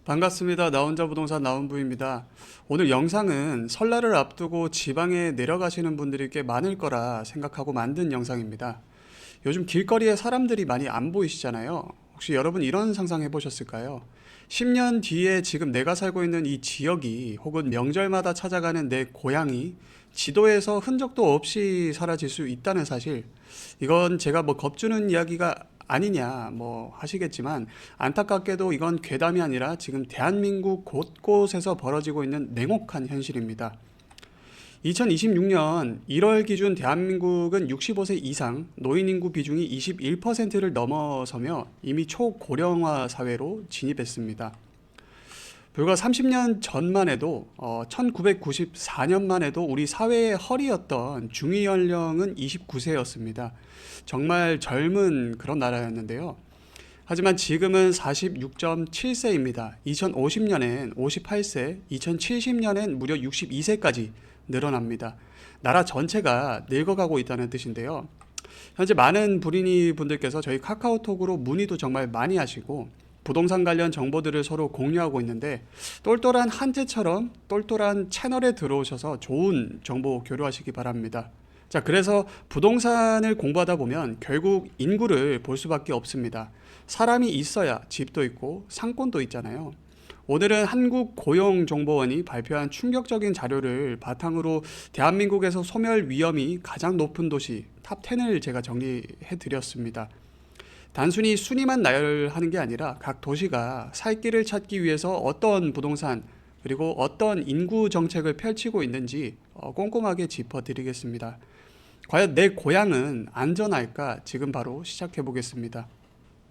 반갑습니다. 나 혼자 부동산 나온부입니다. 오늘 영상은 설날을 앞두고 지방에 내려가시는 분들이 꽤 많을 거라 생각하고 만든 영상입니다. 요즘 길거리에 사람들이 많이 안 보이시잖아요. 혹시 여러분 이런 상상 해보셨을까요? 10년 뒤에 지금 내가 살고 있는 이 지역이 혹은 명절마다 찾아가는 내 고향이 지도에서 흔적도 없이 사라질 수 있다는 사실. 이건 제가 뭐 겁주는 이야기가 아니냐 뭐 하시겠지만 안타깝게도 이건 괴담이 아니라 지금 대한민국 곳곳에서 벌어지고 있는 냉혹한 현실입니다. 2026년 1월 기준 대한민국은 65세 이상 노인 인구 비중이 21%를 넘어서며 이미 초고령화 사회로 진입했습니다. 불과 30년 전만 해도 1994년만 해도 우리 사회의 허리였던 중위 연령은 29세였습니다. 정말 젊은 그런 나라였는데요. 하지만 지금은 46.7세입니다. 2050년엔 58세, 2070년엔 무려 62세까지 늘어납니다. 나라 전체가 늙어가고 있다는 뜻인데요. 현재 많은 불인이 분들께서 저희 카카오톡으로 문의도 정말 많이 하시고 부동산 관련 정보들을 서로 공유하고 있는데 똘똘한 한재처럼 똘똘한 채널에 들어오셔서 좋은 정보 교류하시기 바랍니다. 자, 그래서 부동산을 공부하다 보면 결국 인구를 볼 수밖에 없습니다. 사람이 있어야 집도 있고 상권도 있잖아요. 오늘은 한국고용정보원이 발표한 충격적인 자료를 바탕으로 대한민국에서 소멸 위험이 가장 높은 도시 탑10을 제가 정리해 드렸습니다. 단순히 순위만 나열하는 게 아니라 각 도시가 살 길을 찾기 위해서 어떤 부동산 그리고 어떤 인구 정책을 펼치고 있는지 꼼꼼하게 짚어드리겠습니다. 과연 내 고향은 안전할까? 지금 바로 시작해 보겠습니다.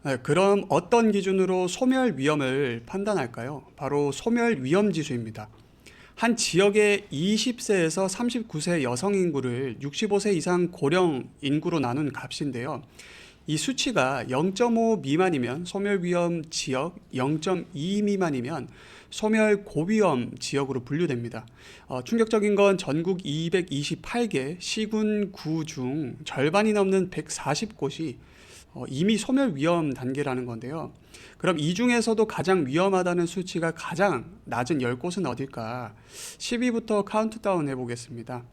네, 그럼 어떤 기준으로 소멸 위험을 판단할까요? 바로 소멸 위험 지수입니다. 한 지역의 20세에서 39세 여성 인구를 65세 이상 고령 인구로 나눈 값인데요. 이 수치가 0.5 미만이면 소멸 위험 지역, 0.2 미만이면 소멸 고위험 지역으로 분류됩니다. 충격적인 건 전국 228개 시군 구 중 절반이 넘는 140곳이 이미 소멸 위험 단계라는 건데요. 그럼 이 중에서도 가장 위험하다는 수치가 가장 낮은 10곳은 어딜까? 10위부터 카운트다운 해보겠습니다.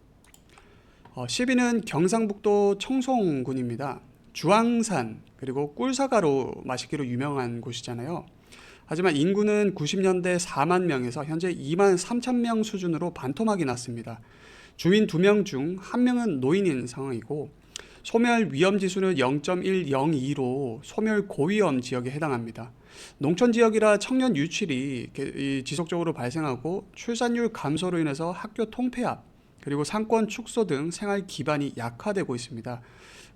10위는 경상북도 청송군입니다. 주황산 그리고 꿀사과로 마시기로 유명한 곳이잖아요. 하지만 인구는 90년대 4만 명에서 현재 2만 3천 명 수준으로 반토막이 났습니다. 주민 2명 중 1명은 노인인 상황이고 소멸 위험 지수는 0.102로 소멸 고위험 지역에 해당합니다. 농촌 지역이라 청년 유출이 지속적으로 발생하고 출산율 감소로 인해서 학교 통폐합 그리고 상권 축소 등 생활 기반이 약화되고 있습니다.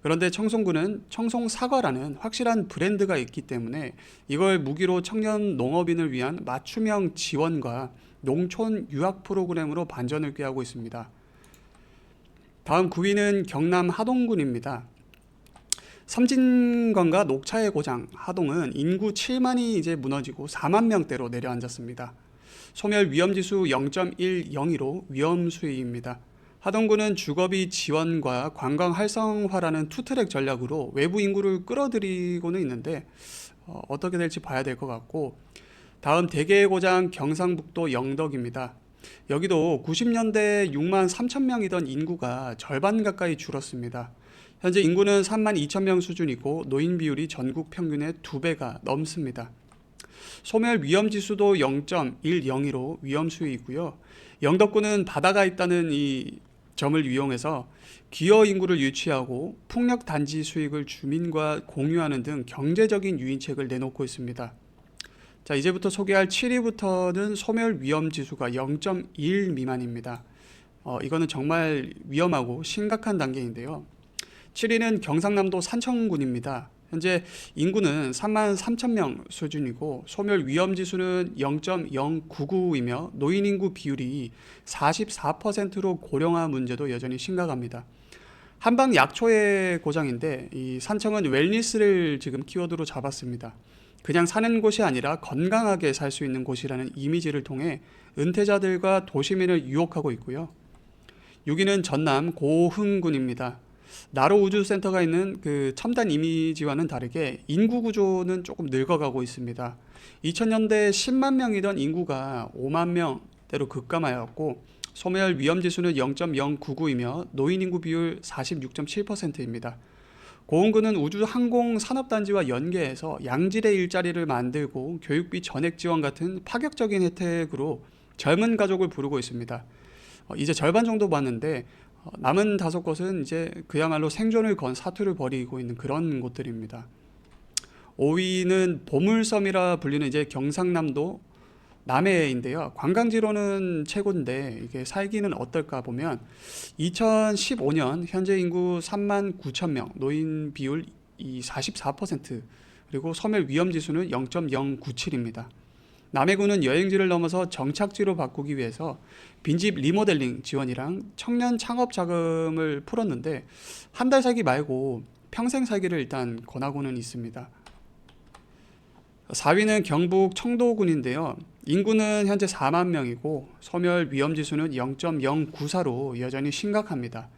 그런데 청송군은 청송사과라는 확실한 브랜드가 있기 때문에 이걸 무기로 청년 농업인을 위한 맞춤형 지원과 농촌 유학 프로그램으로 반전을 꾀하고 있습니다. 다음 9위는 경남 하동군입니다. 섬진강과 녹차의 고장 하동은 인구 7만이 이제 무너지고 4만 명대로 내려앉았습니다. 소멸 위험지수 0.102로 위험 수위입니다. 하동군은 주거비 지원과 관광 활성화라는 투트랙 전략으로 외부 인구를 끌어들이고는 있는데 어떻게 될지 봐야 될 것 같고 다음 대개의 고장 경상북도 영덕입니다. 여기도 90년대 6만 3천 명이던 인구가 절반 가까이 줄었습니다. 현재 인구는 3만 2천 명 수준이고 노인 비율이 전국 평균의 2배가 넘습니다. 소멸 위험 지수도 0.102로 위험 수위이고요. 영덕군은 바다가 있다는 이 점을 이용해서 기여 인구를 유치하고 풍력 단지 수익을 주민과 공유하는 등 경제적인 유인책을 내놓고 있습니다. 자, 이제부터 소개할 7위부터는 소멸 위험 지수가 0.1 미만입니다. 이거는 정말 위험하고 심각한 단계인데요. 7위는 경상남도 산청군입니다. 현재 인구는 3만 3천 명 수준이고 소멸 위험 지수는 0.099이며 노인 인구 비율이 44%로 고령화 문제도 여전히 심각합니다. 한방 약초의 고장인데 이 산청은 웰니스를 지금 키워드로 잡았습니다. 그냥 사는 곳이 아니라 건강하게 살 수 있는 곳이라는 이미지를 통해 은퇴자들과 도시민을 유혹하고 있고요. 6위는 전남 고흥군입니다. 나로 우주센터가 있는 그 첨단 이미지와는 다르게 인구 구조는 조금 늙어가고 있습니다. 2000년대 10만 명이던 인구가 5만 명대로 급감하였고 소멸 위험 지수는 0.099이며 노인 인구 비율 46.7%입니다. 고은군은 우주 항공 산업단지와 연계해서 양질의 일자리를 만들고 교육비 전액 지원 같은 파격적인 혜택으로 젊은 가족을 부르고 있습니다. 이제 절반 정도 봤는데 남은 5곳은 이제 그야말로 생존을 건 사투를 벌이고 있는 그런 곳들입니다. 5위는 보물섬이라 불리는 이제 경상남도 남해인데요. 관광지로는 최고인데 이게 살기는 어떨까 보면 2015년 현재 인구 3만 9천 명, 노인 비율 44%, 그리고 소멸 위험 지수는 0.097입니다. 남해군은 여행지를 넘어서 정착지로 바꾸기 위해서 빈집 리모델링 지원이랑 청년 창업 자금을 풀었는데 한 달 살기 말고 평생 살기를 일단 권하고는 있습니다. 4위는 경북 청도군인데요. 인구는 현재 4만 명이고 소멸 위험 지수는 0.094로 여전히 심각합니다.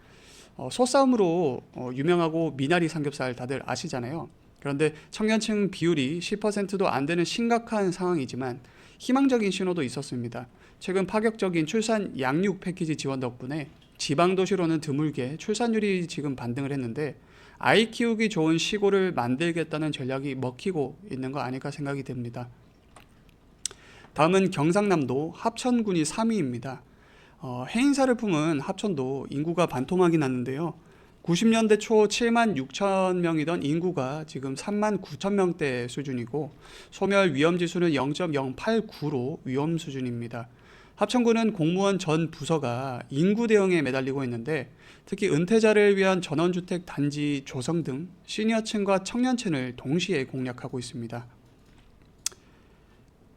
소싸움으로 유명하고 미나리 삼겹살 다들 아시잖아요. 그런데 청년층 비율이 10%도 안 되는 심각한 상황이지만 희망적인 신호도 있었습니다. 최근 파격적인 출산 양육 패키지 지원 덕분에 지방 도시로는 드물게 출산율이 지금 반등을 했는데 아이 키우기 좋은 시골을 만들겠다는 전략이 먹히고 있는 거 아닐까 생각이 듭니다. 다음은 경상남도 합천군이 3위입니다. 해인사를 품은 합천도 인구가 반토막이 났는데요. 90년대 초 7만 6천 명이던 인구가 지금 3만 9천 명대 수준이고 소멸 위험 지수는 0.089로 위험 수준입니다. 합천군은 공무원 전 부서가 인구 대응에 매달리고 있는데 특히 은퇴자를 위한 전원주택 단지 조성 등 시니어층과 청년층을 동시에 공략하고 있습니다.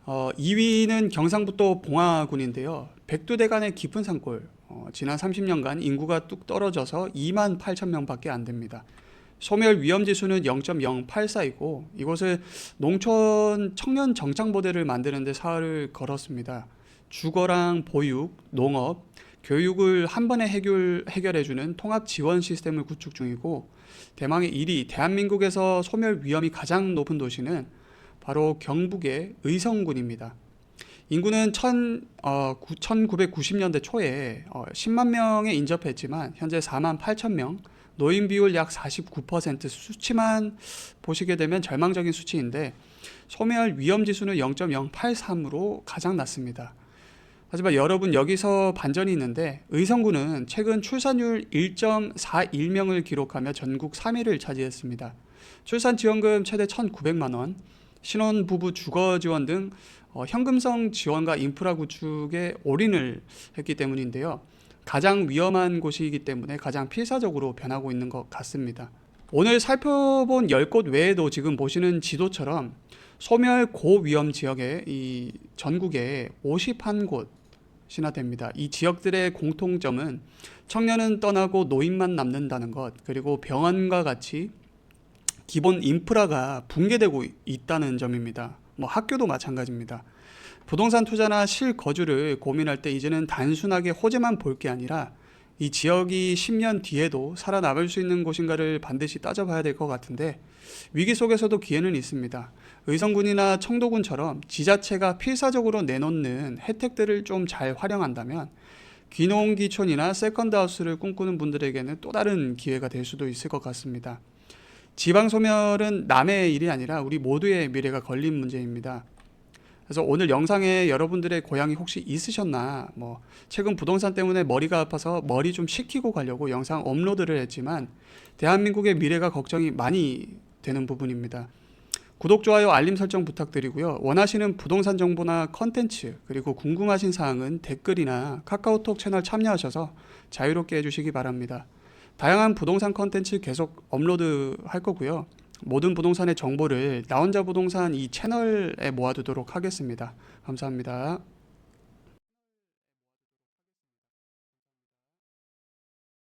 2위는 경상북도 봉화군인데요. 백두대간의 깊은 산골, 지난 30년간 인구가 뚝 떨어져서 2만 8천 명밖에 안 됩니다. 소멸 위험 지수는 0.084이고 이곳을 농촌 청년 정착모델을 만드는 데 사활을 걸었습니다. 주거랑 보육, 농업, 교육을 한 번에 해결해주는 통합 지원 시스템을 구축 중이고 대망의 1위, 대한민국에서 소멸 위험이 가장 높은 도시는 바로 경북의 의성군입니다. 인구는 1990년대 초에 10만 명에 인접했지만 현재 4만 8천 명, 노인 비율 약 49%, 수치만 보시게 되면 절망적인 수치인데 소멸 위험 지수는 0.083으로 가장 낮습니다. 하지만 여러분 여기서 반전이 있는데 의성군은 최근 출산율 1.41명을 기록하며 전국 3위를 차지했습니다. 출산지원금 최대 1,900만 원, 신혼부부 주거지원 등 현금성 지원과 인프라 구축에 올인을 했기 때문인데요. 가장 위험한 곳이기 때문에 가장 필사적으로 변하고 있는 것 같습니다. 오늘 살펴본 10곳 외에도 지금 보시는 지도처럼 소멸 고위험 지역에 이 전국에 51곳이나 됩니다. 이 지역들의 공통점은 청년은 떠나고 노인만 남는다는 것, 그리고 병원과 같이 기본 인프라가 붕괴되고 있다는 점입니다. 학교도 마찬가지입니다. 부동산 투자나 실거주를 고민할 때 이제는 단순하게 호재만 볼 게 아니라 이 지역이 10년 뒤에도 살아남을 수 있는 곳인가를 반드시 따져봐야 될 것 같은데 위기 속에서도 기회는 있습니다. 의성군이나 청도군처럼 지자체가 필사적으로 내놓는 혜택들을 좀 잘 활용한다면 귀농귀촌이나 세컨드하우스를 꿈꾸는 분들에게는 또 다른 기회가 될 수도 있을 것 같습니다. 지방소멸은 남의 일이 아니라 우리 모두의 미래가 걸린 문제입니다. 그래서 오늘 영상에 여러분들의 고향이 혹시 있으셨나, 최근 부동산 때문에 머리가 아파서 머리 좀 식히고 가려고 영상 업로드를 했지만 대한민국의 미래가 걱정이 많이 되는 부분입니다. 구독, 좋아요, 알림 설정 부탁드리고요. 원하시는 부동산 정보나 컨텐츠, 그리고 궁금하신 사항은 댓글이나 카카오톡 채널 참여하셔서 자유롭게 해주시기 바랍니다. 다양한 부동산 컨텐츠 계속 업로드 할 거고요. 모든 부동산의 정보를 나 혼자 부동산 이 채널에 모아두도록 하겠습니다. 감사합니다.